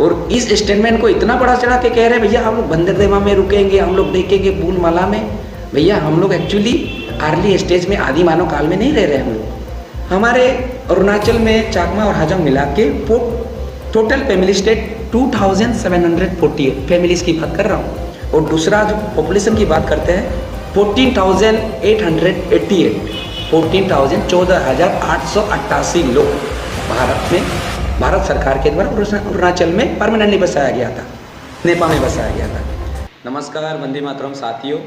और इस स्टेटमेंट को इतना बड़ा चढ़ा के कह रहे हैं भैया हम लोग बंदरदेवा में रुकेंगे, हम लोग देखेंगे पुलमाला में। भैया हम लोग एक्चुअली अर्ली स्टेज में आदि मानव काल में नहीं रह रहे हम लोग। हमारे अरुणाचल में चाकमा और हाजोंग मिला के टोटल फैमिली स्टेट 2748 फैमिलीज की बात कर रहा हूँ। और दूसरा जो पॉपुलेशन की बात करते हैं 14,888 14,888 लोग भारत में भारत सरकार के द्वारा अरुणाचल में परमानेंटली बसाया गया था, नेपाल में बसाया गया था। नमस्कार वंदे मातरम साथियों,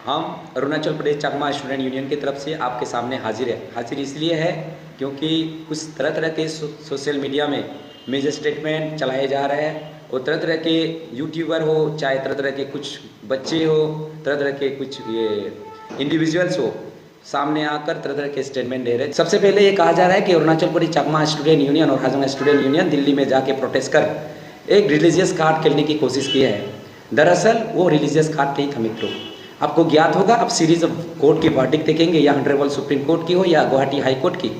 हम अरुणाचल प्रदेश चाकमा स्टूडेंट यूनियन की तरफ से आपके सामने हाजिर इसलिए है क्योंकि कुछ तरह तरह के सोशल मीडिया में मेजर स्टेटमेंट चलाए जा रहे हैं और तरह तरह के यूट्यूबर हो, चाहे तरह तरह के कुछ बच्चे हो, तरह तरह के कुछ ये इंडिविजुअल्स हो, सामने आकर तरह तरह के स्टेटमेंट दे रहे हैं। सबसे पहले ये कहा जा रहा है कि अरुणाचल प्रदेश चाकमा स्टूडेंट यूनियन और हाजोंग स्टूडेंट यूनियन दिल्ली में जाके प्रोटेस्ट कर एक रिलीजियस कार्ड खेलने की कोशिश की है। दरअसल वो रिलीजियस कार्ड नहीं था मित्रों। आपको ज्ञात होगा, आप सीरीज ऑफ कोर्ट की वर्डिक्ट देखेंगे, या ऑनरेबल सुप्रीम कोर्ट की हो या गुवाहाटी हाई कोर्ट की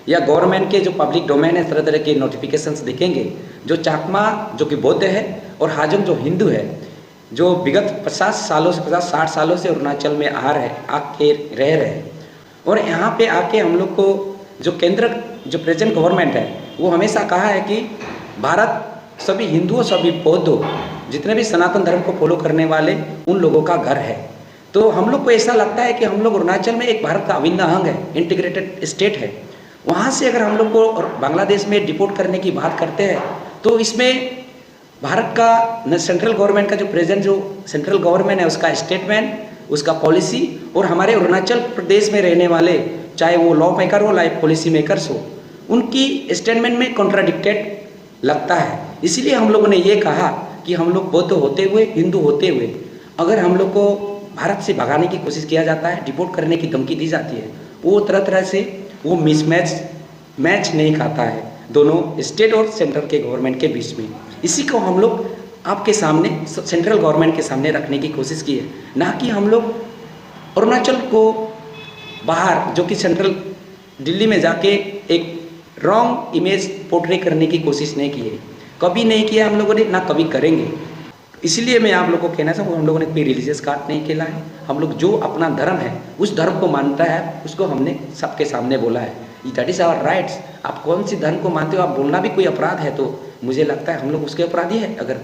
या गवर्नमेंट के जो पब्लिक डोमेन है, तरह तरह के नोटिफिकेशंस देखेंगे। जो चाकमा जो कि बौद्ध है और हाजोंग जो हिंदू है, जो विगत 50-60 सालों से अरुणाचल में आके रह रहे हैं। और यहाँ पे आके हम लोग को जो प्रेजेंट गवर्नमेंट है वो हमेशा कहा है कि भारत सभी हिंदुओं सभी बौद्धों जितने भी सनातन धर्म को फॉलो करने वाले उन लोगों का घर है। तो हम लोग को ऐसा लगता है कि हम लोग अरुणाचल में एक भारत का अभिन्न अंग है, इंटीग्रेटेड स्टेट है। वहाँ से अगर हम लोग को बांग्लादेश में डिपोर्ट करने की बात करते हैं तो इसमें भारत का सेंट्रल गवर्नमेंट का जो प्रेजेंट जो सेंट्रल गवर्नमेंट है उसका स्टेटमेंट, उसका पॉलिसी और हमारे अरुणाचल प्रदेश में रहने वाले चाहे वो लॉ मेकर हो चाहे पॉलिसी मेकर्स हो, उनकी स्टेटमेंट में कॉन्ट्राडिक्टेड लगता है। इसीलिए हम लोगों ने ये कहा कि हम लोग बौद्ध होते हुए, हिंदू होते हुए, अगर हम लोग को भारत से भगाने की कोशिश किया जाता है, डिपोर्ट करने की धमकी दी जाती है, वो तरह तरह से वो मैच नहीं खाता है दोनों स्टेट और सेंट्रल के गवर्नमेंट के बीच में। इसी को हम लोग आपके सामने सेंट्रल गवर्नमेंट के सामने रखने की कोशिश की है, ना कि हम लोग अरुणाचल को बाहर जो कि सेंट्रल दिल्ली में जाके एक रॉन्ग इमेज पोर्ट्रे करने की कोशिश नहीं की है, कभी नहीं किया हम लोगों ने, ना कभी करेंगे। इसलिए मैं आप लोगों को कहना चाहूँगा, हम लोगों ने कोई रिलीजियस कार्ड नहीं खेला है। हम लोग जो अपना धर्म है उस धर्म को मानता है, उसको हमने सबके सामने बोला है, दैट इज़ आवर राइट्स। आप कौन सी धर्म को मानते हो, आप बोलना भी कोई अपराध है तो मुझे लगता है हम लोग उसके अपराधी है। अगर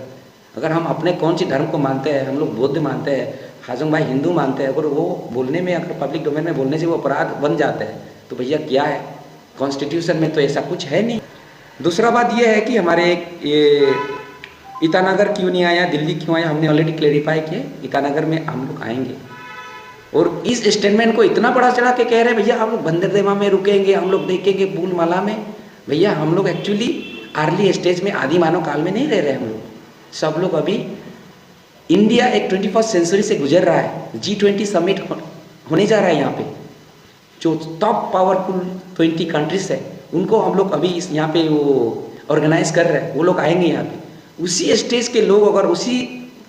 हम अपने कौन सी धर्म को मानते हैं, हम लोग बौद्ध मानते हैं, हाजोंग भाई हिंदू मानते हैं, अगर वो बोलने में, अगर पब्लिक डोमेन में बोलने से वो अपराध बन जाता है तो भैया क्या है, कॉन्स्टिट्यूशन में तो ऐसा कुछ है नहीं। दूसरा बात ये है कि हमारे ये ईटानगर क्यों नहीं आया, दिल्ली क्यों आया, हमने ऑलरेडी क्लेरिफाई किया। ईटानगर में हम लोग आएंगे और इस स्टेटमेंट को इतना बड़ा चढ़ा के कह रहे हैं भैया हम लोग बंदरदेवा में रुकेंगे, हम लोग देखेंगे पुलमाला में। भैया हम लोग एक्चुअली अर्ली स्टेज में आदि मानव काल में नहीं रह रहे हम लोग। सब लोग अभी इंडिया एक 21st सेंचुरी से गुजर रहा है। G20 समिट होने जा रहा है यहाँ पे, जो टॉप पावरफुल 20 कंट्रीज है उनको हम लोग अभी यहाँ पे वो ऑर्गेनाइज कर रहे हैं। वो लोग आएंगे यहाँ पे। उसी स्टेज के लोग, अगर उसी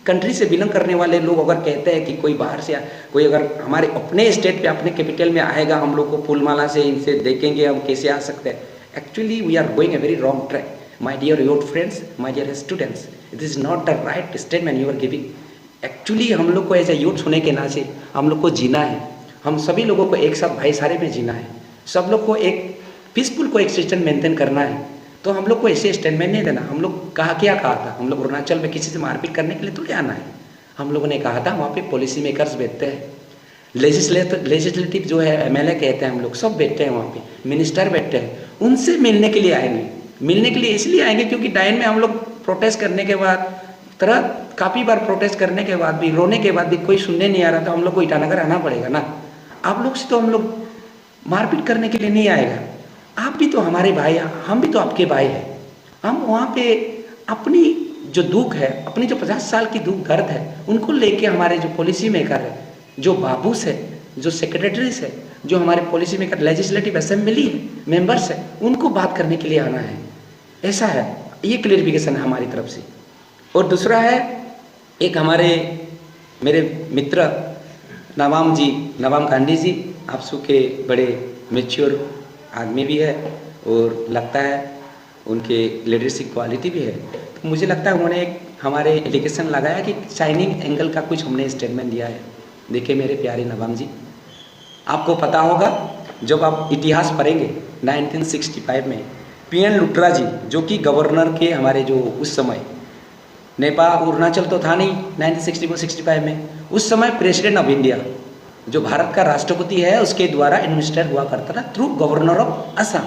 कंट्री से बिलोंग करने वाले लोग अगर कहते हैं कि कोई बाहर से कोई अगर हमारे अपने स्टेट पे अपने कैपिटल में आएगा, हम लोग को पुलमाला से इनसे देखेंगे हम कैसे आ सकते हैं, actually we are going a very wrong track. My dear youth friends, my dear students, it is not the right statement you are giving. Actually हम लोग को एज ए यूथ होने के नाते हम लोग को जीना है, हम सभी लोगों को एक साथ भाईचारे में जीना है, सब लोग को एक पीसफुल को एक्सिस्टेंस मेंटेन करना है। तो हम लोग को ऐसे स्टेटमेंट नहीं देना। हम लोग क्या कहा था, हम लोग अरुणाचल में किसी से मारपीट करने के लिए थोड़ी आना है। हम लोगों ने कहा था वहाँ पे पॉलिसी मेकर्स बैठते हैं, लेजिस्लेटिव जो है MLA कहते हैं, हम लोग सब बैठते हैं वहाँ पे, मिनिस्टर बैठते हैं, उनसे मिलने के लिए आएंगे। मिलने के लिए इसलिए आएंगे क्योंकि डायन में हम लोग प्रोटेस्ट करने के बाद काफ़ी बार प्रोटेस्ट करने के बाद भी, रोने के बाद भी कोई सुनने नहीं आ रहा, तो हम लोग को ईटानगर आना पड़ेगा ना। आप लोग से तो हम लोग मारपीट करने के लिए नहीं आएगा। आप भी तो हमारे भाई हैं, हम भी तो आपके भाई हैं। हम वहाँ पे अपनी जो दुख है, अपनी जो 50 साल की दुख दर्द है, उनको लेके हमारे जो पॉलिसी मेकर है, जो बाबूस है, जो सेक्रेटरीज है, जो हमारे पॉलिसी मेकर लेजिस्लेटिव असेंबली है, मेंबर्स है, उनको बात करने के लिए आना है। ऐसा है, ये क्लेरिफिकेशन है हमारी तरफ से। और दूसरा है, एक हमारे मेरे मित्र नवाम गांधी जी, आप सबके बड़े मेच्योर आदमी भी है और लगता है उनके लीडरशिप क्वालिटी भी है। तो मुझे लगता है उन्होंने एक हमारे एलिगेशन लगाया कि शाइनिंग एंगल का कुछ हमने स्टेटमेंट दिया है। देखिए मेरे प्यारे नवाब जी, आपको पता होगा जब आप इतिहास पढ़ेंगे 1965 में पीएन लुट्रा जी जो कि गवर्नर के हमारे जो उस समय नेपाल अरुणाचल तो था नहीं 1964-65 में, उस समय प्रेसिडेंट ऑफ इंडिया जो भारत का राष्ट्रपति है उसके द्वारा इन्वेस्टर हुआ करता था थ्रू गवर्नर ऑफ असम।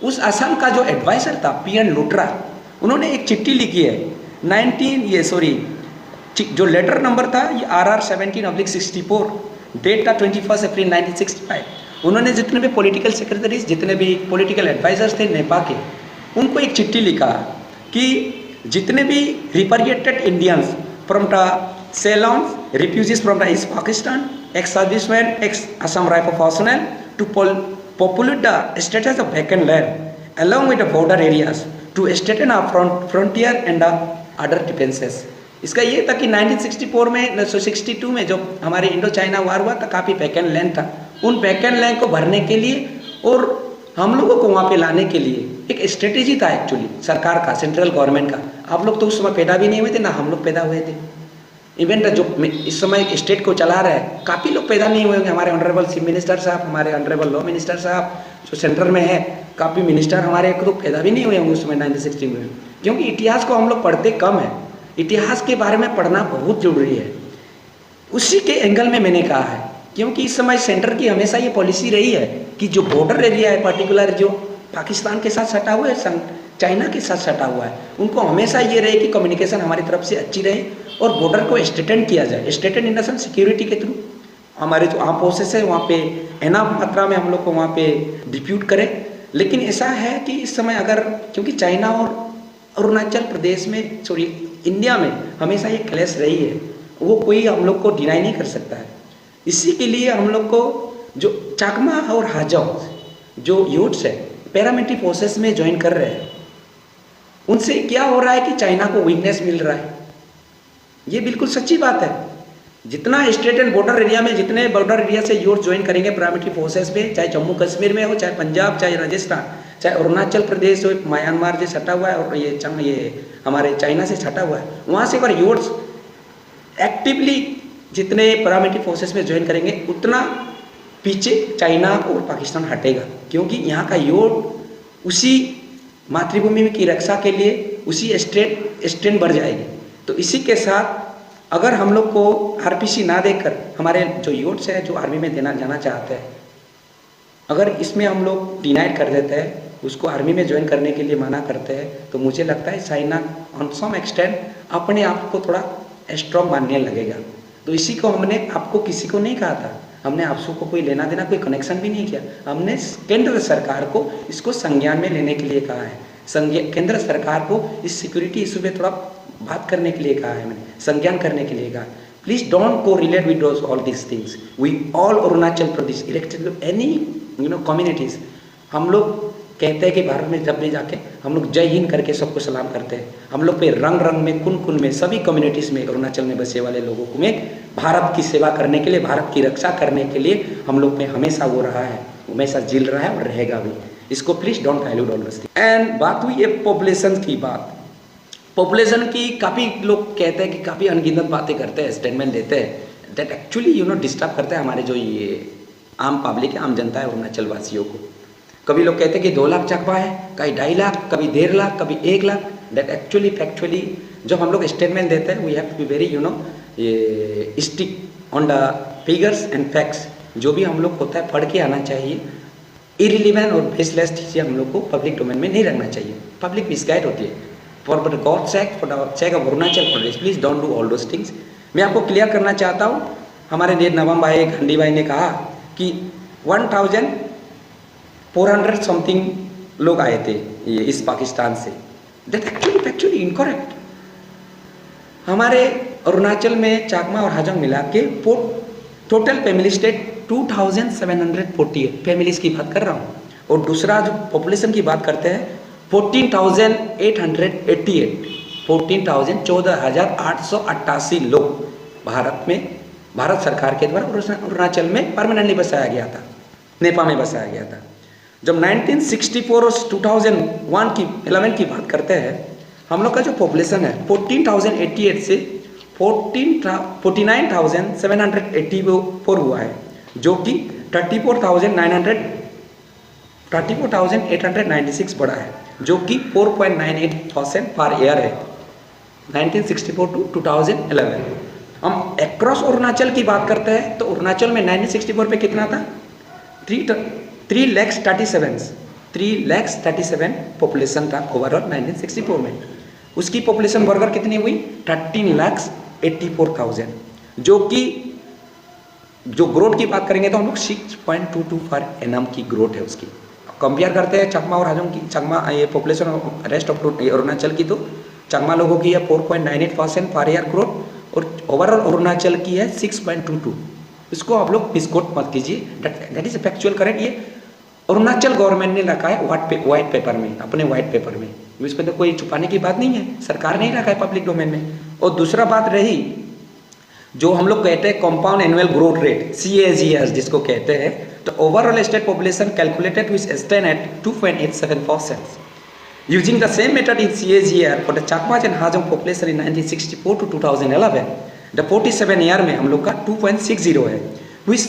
उस असम का जो एडवाइजर था पीएन लुट्रा, उन्होंने एक चिट्ठी लिखी है जो लेटर नंबर था ये RR 17/64, डेट था 21 अप्रैल 1965। उन्होंने जितने भी पॉलिटिकल सेक्रेटरीज, जितने भी पॉलिटिकल एडवाइजर्स थे नेपाल के, उनको एक चिट्ठी लिखा कि जितने भी repatriated Indians from the Ceylons, refugees from the East Pakistan, ex serviceman, ex Assam rifle personnel to populate the status of vacant land along with the border areas to strengthen our frontier and the other defenses। इसका ये था कि 1964 में 1962 में जो हमारे Indo China war हुआ था काफ़ी वैकेंट लैंड था, उन वैकेंट लैंड को भरने के लिए और हम लोगों को वहाँ पे लाने के लिए एक स्ट्रेटेजी था एक्चुअली सरकार का, सेंट्रल गवर्नमेंट का। आप लोग तो उस समय पैदा भी नहीं हुए थे, ना हम लोग पैदा हुए थे। इवेंट जो इस समय स्टेट को चला रहा है काफ़ी लोग पैदा नहीं हुए होंगे, हमारे ऑनरेबल चीफ मिनिस्टर साहब, हमारे ऑनरेबल लॉ मिनिस्टर साहब जो सेंटर में है, काफ़ी मिनिस्टर हमारे एक लोग पैदा भी नहीं हुए होंगे उस समय 1960 में, क्योंकि इतिहास को हम लोग पढ़ते कम है। इतिहास के बारे में पढ़ना बहुत जरूरी है। उसी के एंगल में मैंने कहा है, क्योंकि इस समय सेंटर की हमेशा ये पॉलिसी रही है कि जो बॉर्डर एरिया है पर्टिकुलर जो पाकिस्तान के साथ सटा हुआ है, चाइना के साथ सटा हुआ है, उनको हमेशा ये रहे कि कम्युनिकेशन हमारी तरफ से अच्छी रहे और बॉर्डर को स्ट्रेटन किया जाए। Straighten in the sense security के थ्रू हमारे जो आर्म फोर्सेस है वहाँ पे एनाफ मात्रा में हम लोग को वहाँ पे डिप्यूट करें। लेकिन ऐसा है कि इस समय अगर क्योंकि चाइना और अरुणाचल प्रदेश में इंडिया में हमेशा ये क्लैश रही है, वो कोई हम लोग को डिनाई नहीं कर सकता है। इसी के लिए हम लोग को जो चाकमा और हाजोंग जो यूथ्स है पैरामिलिट्री फोर्सेस में ज्वाइन कर रहे हैं, उनसे क्या हो रहा है कि चाइना को वीकनेस मिल रहा है। ये बिल्कुल सच्ची बात है। जितना स्टेट एंड बॉर्डर एरिया में जितने बॉर्डर एरिया से यूथ ज्वाइन करेंगे पैरामिलिट्री फोर्सेस में, चाहे जम्मू कश्मीर में हो, चाहे पंजाब, चाहे राजस्थान, चाहे अरुणाचल प्रदेश हो, म्यांमार से सटा हुआ है और ये हमारे चाइना से सटा हुआ है, वहाँ से अगर यूथ एक्टिवली जितने पैरामिलिट्री फोर्सेस में ज्वाइन करेंगे उतना पीछे चाइना और पाकिस्तान हटेगा, क्योंकि यहाँ का यूथ उसी मातृभूमि की रक्षा के लिए उसी स्ट्रेंथ बढ़ जाएगी। तो इसी के साथ अगर हम लोग को आरपीसी ना देकर हमारे जो यूथ्स है जो आर्मी में देना जाना चाहते हैं, अगर इसमें हम लोग डिनाइड कर देते हैं, उसको आर्मी में ज्वाइन करने के लिए मना करते हैं, तो मुझे लगता है चाइना ऑन सम एक्सटेंट अपने आप को थोड़ा स्ट्रॉन्ग मानने लगेगा। तो इसी को हमने आपको किसी को नहीं कहा था, हमने आपसे को कोई लेना देना कोई कनेक्शन भी नहीं किया। हमने केंद्र सरकार को इसको संज्ञान में लेने के लिए कहा है। केंद्र सरकार को इस सिक्योरिटी इशू में थोड़ा बात करने के लिए कहा है, मैंने संज्ञान करने के लिए कहा। Please don't correlate with all this things. We all Arunachal Pradesh elected any communities, हम लोग कहते हैं कि भारत में जब भी जाके हम लोग जय हिंद करके सबको सलाम करते हैं। हम लोग पे रंग रंग में कुन कुन में सभी कम्युनिटीज़ में अरुणाचल में बसे वाले लोगों को में भारत की सेवा करने के लिए, भारत की रक्षा करने के लिए हम लोग में हमेशा वो रहा है, हमेशा जिल रहा है और रहेगा भी। इसको please don't dilute all this thing. And बात हुई है पॉपुलेशन की बात। पॉपुलेशन की काफ़ी लोग कहते हैं कि काफ़ी अनगिनत बातें करते हैं, स्टेटमेंट देते हैं, दैट एक्चुअली डिस्टर्ब करते हैं हमारे जो ये आम पब्लिक है, आम जनता है अरुणाचल वासियों को। कभी लोग कहते हैं कि 2 लाख चाकमा है, कभी 2.5 लाख, कभी 1.5 लाख, कभी 1 लाख। दैट एक्चुअली फैक्चुअली जब हम लोग स्टेटमेंट देते हैं we have to be very ये stick on the figures and facts. जो भी हम लोग होता है पढ़ के आना चाहिए। इरिलीवेंट और बेसलेस चीज़ें हम लोग को पब्लिक डोमेन में नहीं रखना चाहिए। पब्लिक मिसगाइड होती है। For God sake, for the sake of Arunachal Pradesh, please don't do all those things. मैं आपको क्लियर करना चाहता हूँ, हमारे नेट नवम भाई घंडी भाई ने कहा कि 1400 समथिंग लोग आए थे ये इस पाकिस्तान से। That actually incorrect. हमारे अरुणाचल में चाकमा और हाजोंग मिला के टोटल फैमिली स्टेट 2748 फैमिलीज की बात कर रहा हूँ। और दूसरा जो पॉपुलेशन की बात करते हैं 14,888 लोग भारत में, भारत सरकार के द्वारा अरुणाचल में परमानेंटली बसाया गया था, नेपाल में बसाया गया था। जब 1964 और 2001 की 11 की बात करते हैं, हम लोग का जो पॉपुलेशन है 14,088 से 49,784 हुआ है, जो कि 34,896 बढ़ा है, जो कि 4.98% पर ईयर है 1964 टू 2011। हम अक्रॉस अरुणाचल की बात करते हैं तो अरुणाचल में 1964 पे कितना था? 3,37,000 पॉपुलेशन था ओवरऑल 1964 में। उसकी पॉपुलेशन बढ़कर कितनी हुई? 13,84,000, जो कि जो ग्रोथ की बात करेंगे तो हम लोग 6.22 पर एनम की ग्रोथ है उसकी। कंपेयर करते हैं चकमा और हाजोंग की, चकमा ये पॉपुलेशन रेस्ट ऑफ अरुणाचल की, तो चकमा लोगों की है 4.98% पर ईयर ग्रोथ और ओवरऑल अरुणाचल की है 6.22। इसको आप लोग मिसकोट मत कीजिए, दैट इज फैक्चुअल करेक्ट। ये अरुणाचल गवर्नमेंट ने रखा है व्हाइट पेपर में, अपने व्हाइट पेपर में, इसमें तो कोई छुपाने की बात नहीं है, सरकार ने ही रखा है पब्लिक डोमेन में। और दूसरा बात रही जो हम लोग कहते हैं compound annual growth rate CAGR जिसको कहते हैं, तो overall state population calculated which stand at 2.87%। Using the same method in CAGR for the Chakmas and Hajong population in 1964 to 2011, the 47 year में हम लोग का 2.60 है, which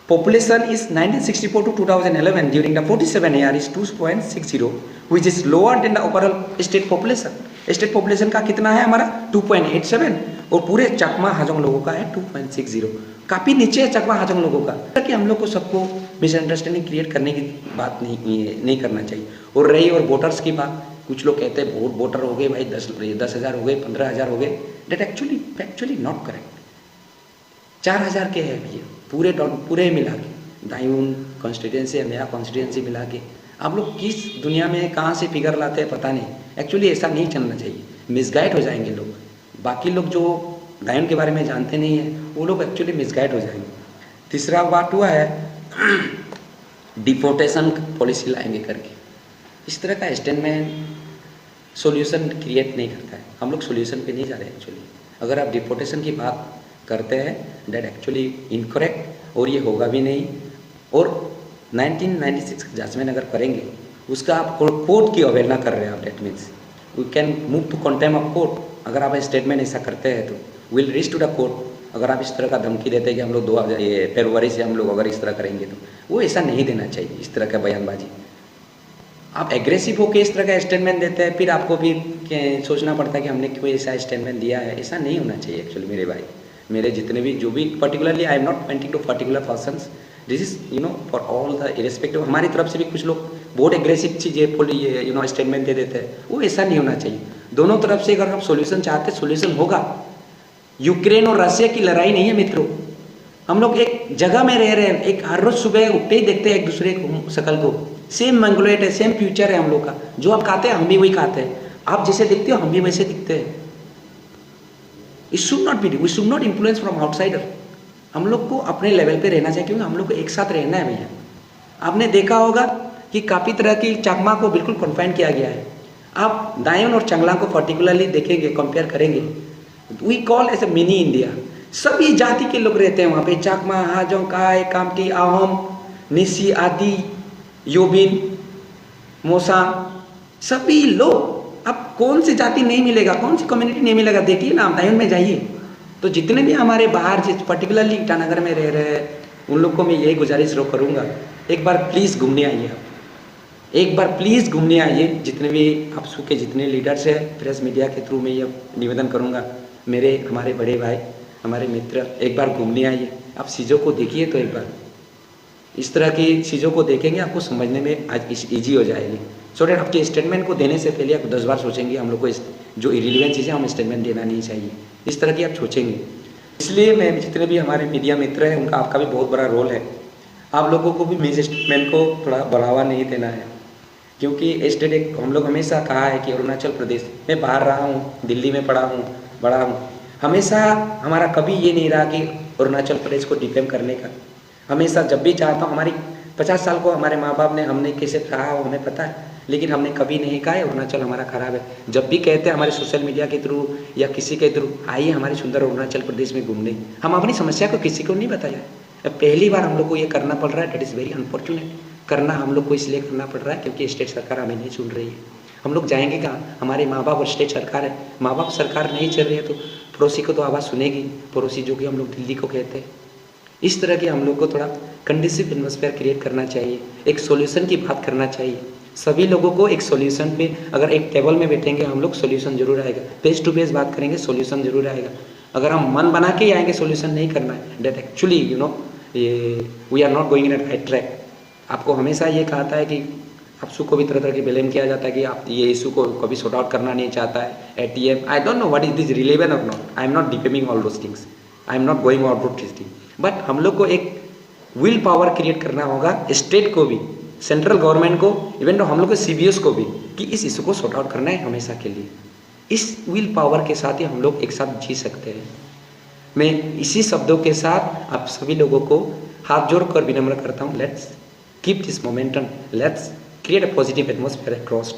population is 1964 to 2011 during the 47 year is 2.60, which is lower than the overall state population. State population का कितना है हमारा? 2.87 और पूरे चकमा हाजोंग लोगों का है 2.60, काफ़ी नीचे है चकमा हाजोंग लोगों का। ताकि हम लोग को सबको मिसअंडरस्टैंडिंग क्रिएट करने की बात नहीं करना चाहिए। और रही और वोटर्स की बात, कुछ लोग कहते हैं वोटर हो गए भाई 10,000 हो गए, 15,000 हो गए, डेट एक्चुअली नॉट करेक्ट। 4,000 के है भैया पूरे मिला के, दायून कॉन्स्टिट्यूंसी नया कॉन्स्टिट्यूंसी मिला के। आप लोग किस दुनिया में कहाँ से फिगर लाते हैं पता नहीं, एक्चुअली ऐसा नहीं चलना चाहिए, मिसगाइड हो जाएंगे लोग। बाकी लोग जो दायून के बारे में जानते नहीं हैं वो लोग एक्चुअली मिसगाइड हो जाएंगे। तीसरा बात हुआ है डिपोर्टेशन पॉलिसी लाएंगे करके, इस तरह का स्टेटमेंट सॉल्यूशन क्रिएट नहीं करता है। हम लोग सॉल्यूशन पे नहीं जा रहे एक्चुअली। अगर आप डिपोर्टेशन की बात करते हैं दैट एक्चुअली इनकरेक्ट, और ये होगा भी नहीं। और 1996 का जजमेंट अगर करेंगे उसका आप कोर्ट की अवहेलना कर रहे हैं आप, that means we can move to contempt of court. अगर आप स्टेटमेंट ऐसा करते हैं तो will reach to the court. अगर आप इस तरह का धमकी देते हैं कि हम लोग 2000 फरवरी से हम लोग अगर इस तरह करेंगे तो वो ऐसा नहीं देना चाहिए। इस तरह का बयानबाजी आप एग्रेसिव होकर इस तरह का स्टेटमेंट देते हैं, फिर आपको भी सोचना पड़ता है कि हमने क्यों ऐसा स्टेटमेंट दिया है। ऐसा नहीं होना चाहिए एक्चुअली मेरे भाई, मेरे जितने भी जो भी particularly I am not pointing to particular persons, this is for all the irrespective. हमारी तरफ से भी कुछ लोग बहुत एग्रेसिव चीज़ें स्टेटमेंट दे देते हैं, वो ऐसा नहीं होना चाहिए। दोनों तरफ से अगर हम सोल्यूशन चाहते हैं सोल्यूशन होगा। यूक्रेन और रशिया की लड़ाई नहीं है मित्रों, हम लोग एक जगह में रह रहे हैं, एक हर रोज सुबह उठते ही देखते हैं एक दूसरे को शकल को, सेम मंगलोएट है, सेम फ्यूचर है हम लोग का। जो आप खाते हैं हम भी वही खाते हैं, आप जैसे दिखते हो हम भी वैसे दिखते हैं। It should not be, we should not influence from outsider. हम लोग को अपने लेवल पे रहना चाहिए, क्योंकि हम लोग को एक साथ रहना है भैया। आपने देखा होगा कि काफ़ी तरह की चकमा को बिल्कुल कन्फाइन किया गया है। आप दायून और चंगला को पर्टिकुलरली देखेंगे, कंपेयर करेंगे, we call as a mini India. सभी जाति के लोग रहते हैं वहाँ पे, चकमा, हाजोंग, काय, कामती, आहोम, निसी, आदि, योबिन, मोसा, सभी लोग। अब कौन सी जाति नहीं मिलेगा, कौन सी कम्युनिटी नहीं मिलेगा? देखिए ना, आप दायून में जाइए तो जितने भी हमारे बाहर जिस पर्टिकुलरली ईटानगर में रह रहे हैं उन लोग को मैं यही गुजारिश करूँगा, एक बार प्लीज़ घूमने आइए। आप एक बार प्लीज़ घूमने आइए। जितने भी आप के जितने लीडर्स हैं, प्रेस मीडिया के थ्रू मैं ये निवेदन करूँगा, हमारे बड़े भाई, हमारे मित्र, एक बार घूमने आइए। आप चीज़ों को देखिए तो एक बार इस तरह की चीज़ों को देखेंगे आपको समझने में आज ईजी हो जाएगी। सो डेट आपके स्टेटमेंट को देने से पहले आप 10 बार सोचेंगे हम लोग को जो इरिलीवेंट चीज़ें हम स्टेटमेंट देना नहीं चाहिए, इस तरह की आप सोचेंगे। इसलिए मैं जितने भी हमारे मीडिया मित्र हैं उनका आपका भी बहुत बड़ा रोल है। आप लोगों को भी मेरे स्टेटमेंट को थोड़ा बढ़ावा नहीं देना है, क्योंकि स्टेट हम लोग हमेशा कहा है कि अरुणाचल प्रदेश में बाहर रहा हूँ, दिल्ली में पढ़ा हूँ, बड़ा हूँ, हमेशा हमारा कभी ये नहीं रहा कि अरुणाचल प्रदेश को डिफेम करने का। हमेशा जब भी चाहता हूँ, हमारी 50 साल को हमारे माँ बाप ने हमने कैसे रहा हो हमें पता है, लेकिन हमने कभी नहीं कहा है अरुणाचल हमारा खराब है। जब भी कहते हैं हमारे सोशल मीडिया के थ्रू या किसी के थ्रू, आइए हमारे सुंदर अरुणाचल प्रदेश में घूमने, हम अपनी समस्या को किसी को नहीं बताया। अब पहली बार हम लोग को ये करना पड़ रहा है, डेट इज़ वेरी अनफॉर्चुनेट। करना हम लोग को इसलिए करना पड़ रहा है क्योंकि स्टेट सरकार हमें नहीं सुन रही है। हम लोग जाएंगे कहाँ? हमारे माँ बाप और स्टेट सरकार है। माँ बाप सरकार नहीं चल रही है तो पड़ोसी को तो आवाज़ सुनेगी, पड़ोसी जो कि हम लोग दिल्ली को कहते हैं। इस तरह के हम लोग को थोड़ा कंडीसिव एटमॉस्फेयर क्रिएट करना चाहिए, एक सॉल्यूशन की बात करना चाहिए। सभी लोगों को एक सॉल्यूशन पे अगर एक टेबल में बैठेंगे हम लोग, सॉल्यूशन जरूर आएगा। फेस टू फेस बात करेंगे, सॉल्यूशन जरूर आएगा। अगर हम मन बना के ही आएंगे सॉल्यूशन नहीं करना है, डेट एक्चुअली ये we are not going in a right track. आपको हमेशा ये कहता है कि आपसू को भी तरह तरह के ब्लेम किया जाता है कि आप ये इशू को कभी सॉर्ट आउट करना नहीं चाहता है। ATM, I don't know what is this relevant और not, I am not defaming all those things, I am not going out this thing, but हम लोग को एक विल पावर क्रिएट करना होगा, स्टेट को भी, सेंट्रल गवर्नमेंट को, इवन तो हम लोग को सीबीएस को भी, कि इस इशू को सॉर्ट आउट करना है हमेशा के लिए। इस विल पावर के साथ ही हम लोग एक साथ जी सकते हैं। मैं इसी शब्दों के साथ आप सभी लोगों को हाथ जोड़कर विनम्र करता हूँ। Let's keep this momentum, let's create a positive atmosphere across